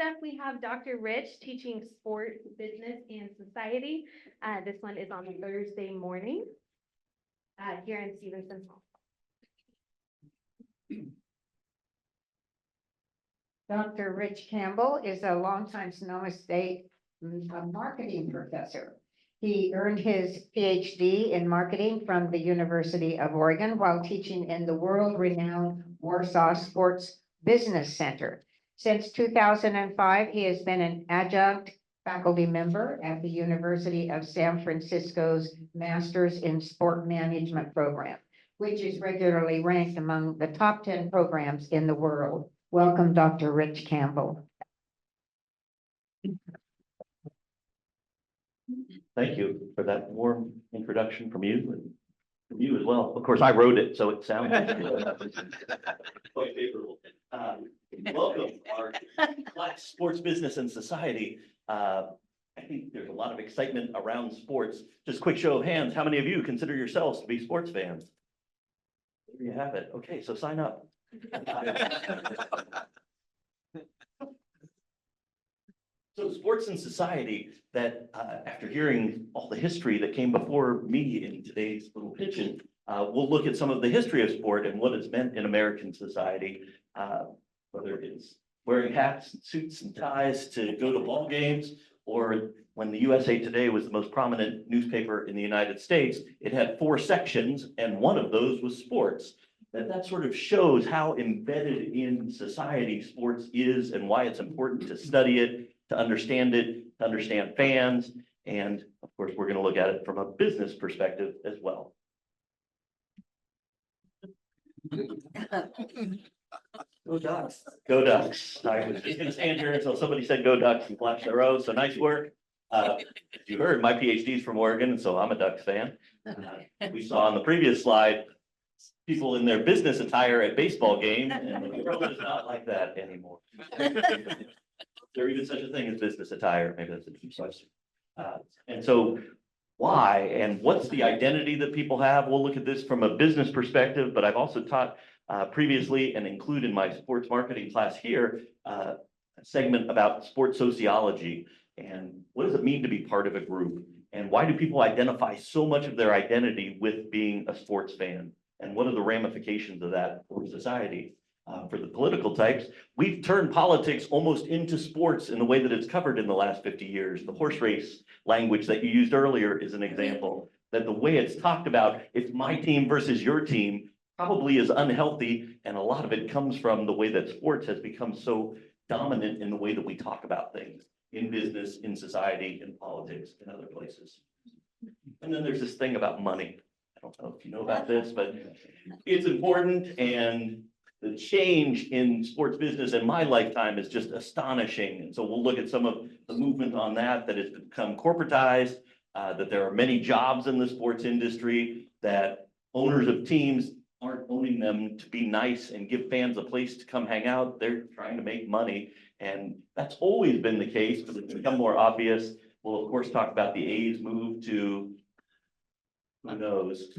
up, we have Dr. Rich teaching sport, business, and society. This one is on Thursday morning here in Stevenson Hall. Dr. Rich Campbell is a longtime Sonoma State marketing professor. He earned his PhD in marketing from the University of Oregon while teaching in the world-renowned Warsaw Sports Business Center. Since 2005, he has been an adjunct faculty member at the University of San Francisco's Masters in Sport Management program, which is regularly ranked among the top 10 programs in the world. Welcome, Dr. Rich Campbell. Thank you for that warm introduction from you and from you as well. Of course, I wrote it, so it sounds quite favorable. Welcome, our class, Sports, Business, and Society. I think there's a lot of excitement around sports. Just quick show of hands, how many of you consider yourselves to be sports fans? There you have it. Okay, so sign up. So sports and society, that after hearing all the history that came before me in today's little pitch, we'll look at some of the history of sport and what it's meant in American society, whether it's wearing hats and suits and ties to go to ball games, or when the USA Today was the most prominent newspaper in the United States, it had 4 sections, and one of those was sports. That sort of shows how embedded in society sports is and why it's important to study it, to understand fans, and of course, we're going to look at it from a business perspective as well. Go Ducks. Go Ducks. I was just going to stand here until somebody said go Ducks and flash their O, so nice work. You heard my PhD's from Oregon, and so I'm a Ducks fan. We saw on the previous slide people in their business attire at baseball games, and the world is not like that anymore. There even such a thing as business attire? Maybe that's a deep question. And so why and what's the identity that people have? We'll look at this from a business perspective, but I've also taught previously and include in my sports marketing class here a segment about sports sociology and what does it mean to be part of a group, and why do people identify so much of their identity with being a sports fan, and what are the ramifications of that for society? For the political types, we've turned politics almost into sports in the way that it's covered in the last 50 years. The horse race language that you used earlier is an example that the way it's talked about, it's my team versus your team, probably is unhealthy. And a lot of it comes from the way that sports has become so dominant in the way that we talk about things in business, in society, in politics, and other places. And then there's this thing about money. I don't know if you know about this, but it's important, and the change in sports business in my lifetime is just astonishing. And so we'll look at some of the movement on that has become corporatized, that there are many jobs in the sports industry, that owners of teams aren't owning them to be nice and give fans a place to come hang out. They're trying to make money. And that's always been the case, but it's become more obvious. We'll of course talk about the A's move to, who knows,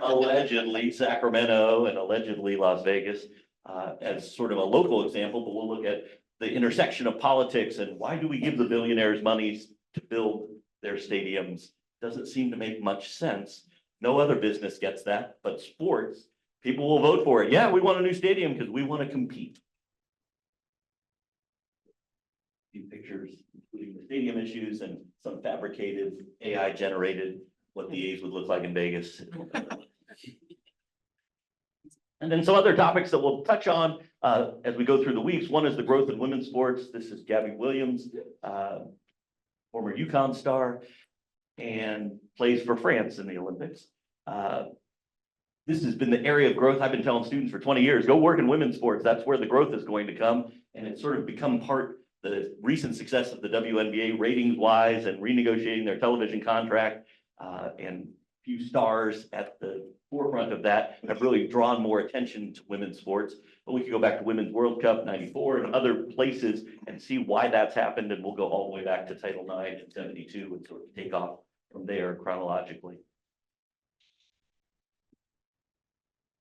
allegedly Sacramento and allegedly Las Vegas as sort of a local example, but we'll look at the intersection of politics and why do we give the billionaires money to build their stadiums? Doesn't seem to make much sense. No other business gets that, but sports, people will vote for it. Yeah, we want a new stadium because we want to compete. A few pictures, including the stadium issues and some fabricated AI generated what the A's would look like in Vegas. And then some other topics that we'll touch on as we go through the weeks. One is the growth in women's sports. This is Gabby Williams, former UConn star, and plays for France in the Olympics. This has been the area of growth. I've been telling students for 20 years, go work in women's sports. That's where the growth is going to come. And it's sort of become the recent success of the WNBA ratings wise and renegotiating their television contract. And few stars at the forefront of that have really drawn more attention to women's sports. But we could go back to Women's World Cup '94 and other places and see why that's happened. And we'll go all the way back to Title IX in '72 and sort of take off from there chronologically.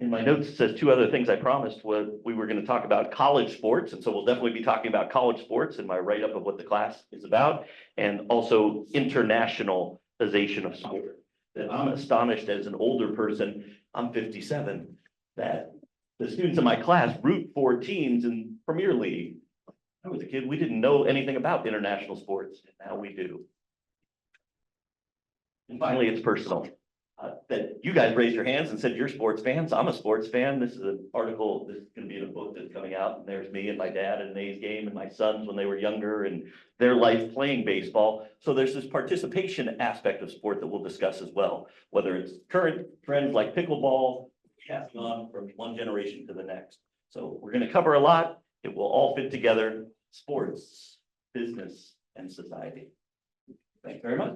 In my notes, it says two other things I promised was we were going to talk about college sports. And so we'll definitely be talking about college sports in my write-up of what the class is about. And also internationalization of sport. That I'm astonished as an older person, I'm 57, that the students in my class root for teams in Premier League. I was a kid, we didn't know anything about international sports, and now we do. And finally, it's personal. That you guys raised your hands and said you're sports fans. I'm a sports fan. This is an article, this is gonna be in a book that's coming out, and there's me and my dad at an A's game and my sons when they were younger and their life playing baseball. So there's this participation aspect of sport that we'll discuss as well, whether it's current trends like pickleball, passing on from one generation to the next. So we're gonna cover a lot. It will all fit together, sports, business, and society. Thanks very much.